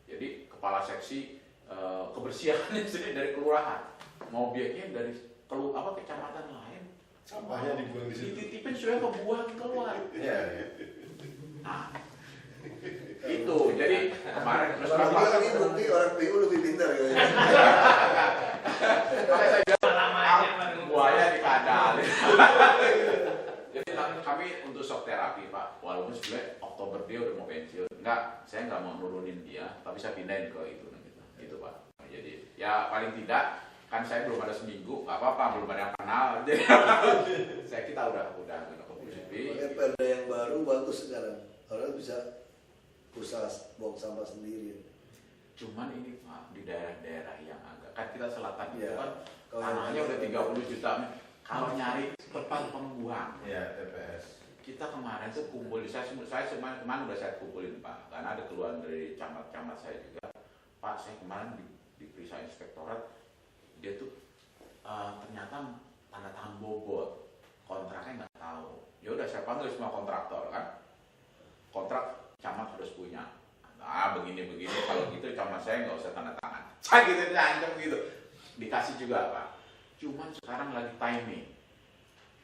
Jadi kepala seksi kebersihan sendiri dari kelurahan. Mau biaknya dari kecamatan lain. Sampahnya dibuang di situ. Dititipin sudah kebuang keluar. Iya. Nah, itu jadi kemarin terus Kalau ini bukti orang PU lebih pintar kayaknya. makanya saya bilang buaya di kandang. Jadi kami untuk shock terapi Pak, walaupun sebenarnya Oktober dia udah mau pensiun. Enggak, saya nggak mau nurunin dia, tapi saya pindahin ke itu gitu Pak. Jadi ya paling tidak kan saya belum ada seminggu, nggak apa-apa, belum ada yang kenal. Jadi kita udah keputusin. Makanya perda yang baru bagus sekarang. Orang bisa usaha buang sampah sendiri. Cuman ini Pak, di daerah-daerah yang agak kan kita selatan itu Ya, kan kalau tanahnya yang udah 30 juta. Kalau nyari tempat pembuang, Iya, TPS. kita kemarin tuh kumpul, saya kemarin udah saya kumpulin Pak, karena ada keluhan dari camat-camat saya juga. Pak, saya kemarin diperiksa inspektorat, dia tuh ternyata tanda tangan bobot, kontraknya nggak tahu. Ya udah saya panggil semua kontraktor kan, kontrak camat harus punya. Nah begini kalau gitu camat saya nggak usah tanda tangan. Saya gitu diancam gitu, dikasih juga Pak. Cuman sekarang lagi timing.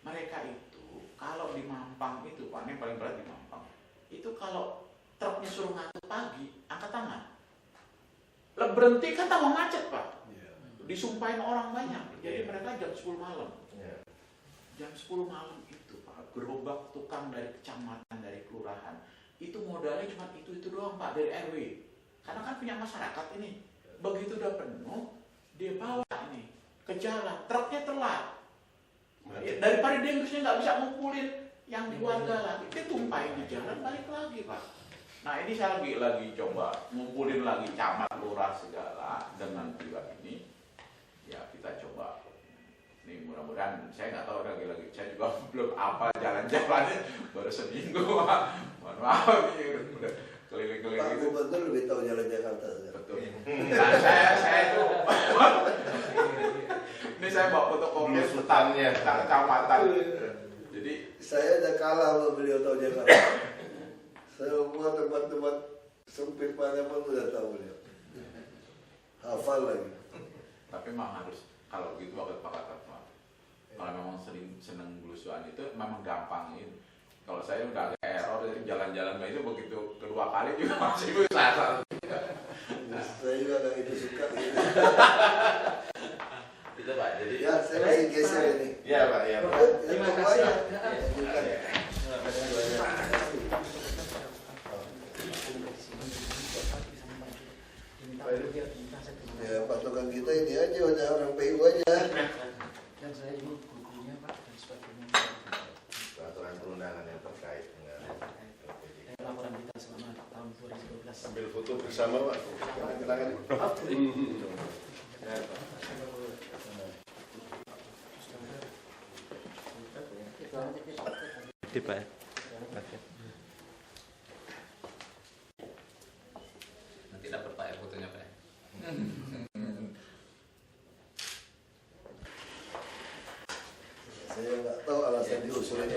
Mereka itu kalau di Mampang itu Pak, ini yang paling berat di Mampang. Itu kalau truknya suruh ngantuk pagi, angkat tangan. Lah berhenti kan tambah macet Pak. Disumpahin orang banyak, jadi mereka jam 10 malam. Jam 10 malam itu Pak, gerobak tukang dari kecamatan, dari kelurahan, itu modalnya cuma itu doang Pak, dari RW. Karena kan punya masyarakat ini. Begitu udah penuh, dia bawa ini ke jalan, truknya telat. Ya, daripada dia harusnya nggak bisa ngumpulin yang di warga lagi, dia tumpahin di jalan, balik lagi Pak. Nah ini saya lagi coba ngumpulin lagi camat, lurah segala dengan juga ini. Ya kita coba. Nih mudah-mudahan, saya nggak tahu lagi-lagi, saya juga belum apa jalan-jalannya, baru seminggu Pak. Mohon maaf ini udah keliling-keliling Pak itu. Gubernur lebih tahu jalan Jakarta sekarang. Betul. Nah, saya itu ini saya bawa fotokopi tentang kecamatan. Jadi Saya udah kalah sama beliau tahu Jakarta. Semua tempat-tempat sempit mana pun udah tahu beliau. Hafal lagi. tapi memang harus kalau gitu Pak Kata. Kalau memang seneng belusuan itu memang gampang ini. Kalau saya udah agak error jadi jalan-jalan itu begitu kedua kali juga masih bisa. Saya juga gak itu suka gitu. Itu Pak. Jadi Ya, saya masih geser ini. Iya Pak, iya Pak. Terima kasih. Lanjutkan. Ya, patokan kita ini aja, ada orang PU aja. Dan saya ini gurunya Pak dan sebagainya. Peraturan perundangan yang terkait dengan LPJK. Laporan kita selama tahun 2012. Ambil foto bersama Pak. Silakan. Nanti dapat Pak ya fotonya Pak. Saya nggak tahu alasan diusulnya.